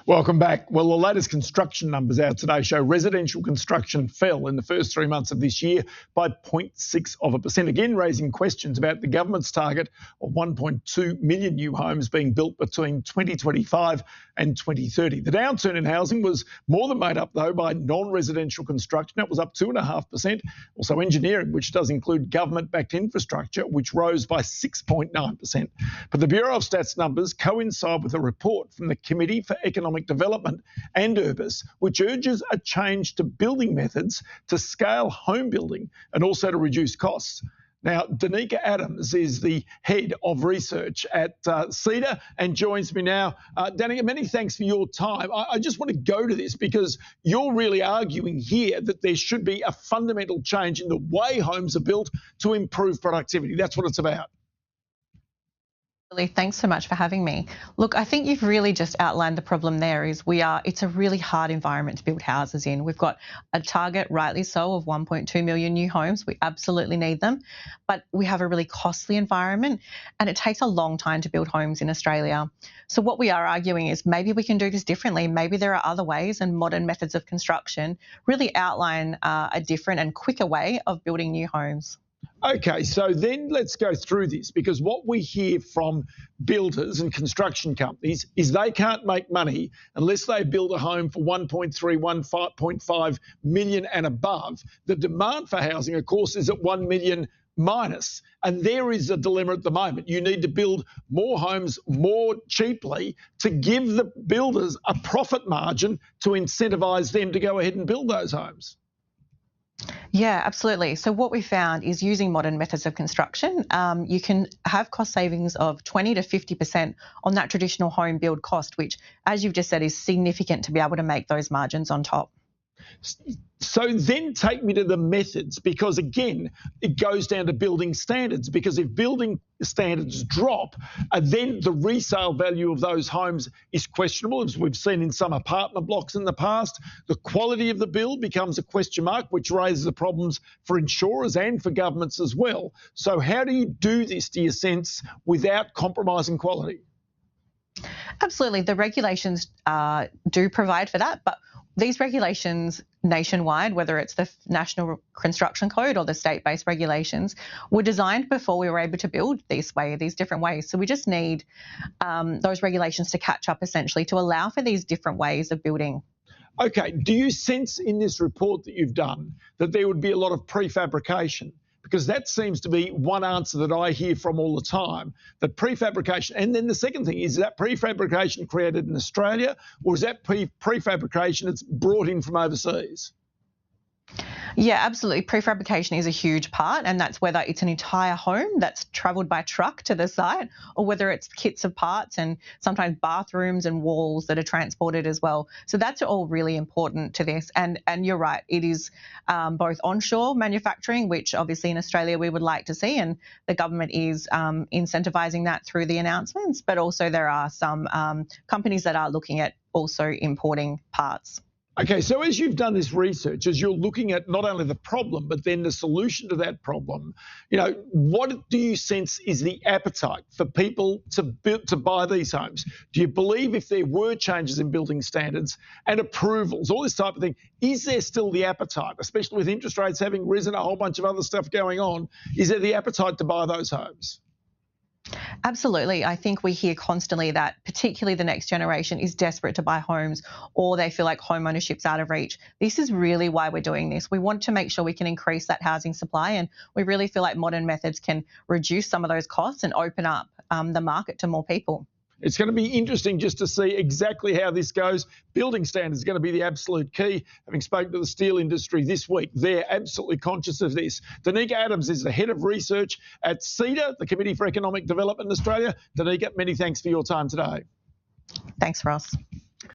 Welcome back. Well, the latest construction numbers out today show residential construction fell in the first 3 months of this year by 0.6%, again raising questions about the government's target of 1.2 million new homes being built between 2025 and 2030. The downturn in housing was more than made up, though, by non-residential construction. That was up 2.5%. Also engineering, which does include government-backed infrastructure, which rose by 6.9%. But the Bureau of Stats numbers coincide with a report from the Committee for Economic Development and Urbis, which urges a change to building methods to scale home building and also to reduce costs. Now, Danica Adams is the head of research at CEDA and joins me now. Danica, many thanks for your time. I just want to go to this because you're really arguing here that there should be a fundamental change in the way homes are built to improve productivity. That's what it's about. Thanks so much for having me. Look, I think you've really just outlined the problem there is it's a really hard environment to build houses in. We've got a target, rightly so, of 1.2 million new homes. We absolutely need them, but we have a really costly environment and it takes a long time to build homes in Australia. So what we are arguing is maybe we can do this differently. Maybe there are other ways, and modern methods of construction really outline a different and quicker way of building new homes. Okay, so then let's go through this, because what we hear from builders and construction companies is they can't make money unless they build a home for 1.3, 1.5 million and above. The demand for housing, of course, is at 1 million minus. And there is a dilemma at the moment. You need to build more homes more cheaply to give the builders a profit margin to incentivise them to go ahead and build those homes. Yeah, absolutely. So what we found is using modern methods of construction, you can have cost savings of 20 to 50% on that traditional home build cost, which, as you've just said, is significant to be able to make those margins on top. So then take me to the methods, because again, it goes down to building standards, because if building standards drop, then the resale value of those homes is questionable, as we've seen in some apartment blocks in the past. The quality of the build becomes a question mark, which raises the problems for insurers and for governments as well. So how do you do this, do you sense, without compromising quality? Absolutely. The regulations do provide for that, but these regulations nationwide, whether it's the National Construction Code or the state-based regulations, were designed before we were able to build these different ways. So we just need those regulations to catch up, essentially, to allow for these different ways of building. Okay. Do you sense in this report that you've done that there would be a lot of prefabrication? Because that seems to be one answer that I hear from all the time, that prefabrication. And then the second thing is that prefabrication created in Australia, or is that prefabrication that's brought in from overseas? Yeah, absolutely. Prefabrication is a huge part, and that's whether it's an entire home that's travelled by truck to the site, or whether it's kits of parts and sometimes bathrooms and walls that are transported as well. So that's all really important to this. And you're right, it is both onshore manufacturing, which obviously in Australia we would like to see, and the government is incentivising that through the announcements, but also there are some companies that are looking at also importing parts. Okay, so as you've done this research, as you're looking at not only the problem, but then the solution to that problem, what do you sense is the appetite for people to buy these homes? Do you believe if there were changes in building standards and approvals, all this type of thing, is there still the appetite, especially with interest rates having risen, a whole bunch of other stuff going on, is there the appetite to buy those homes? Absolutely. I think we hear constantly that particularly the next generation is desperate to buy homes, or they feel like home ownership's out of reach. This is really why we're doing this. We want to make sure we can increase that housing supply, and we really feel like modern methods can reduce some of those costs and open up the market to more people. It's going to be interesting just to see exactly how this goes. Building standards is going to be the absolute key. Having spoken to the steel industry this week, they're absolutely conscious of this. Danica Adams is the head of research at CEDA, the Committee for Economic Development in Australia. Danica, many thanks for your time today. Thanks, Ross.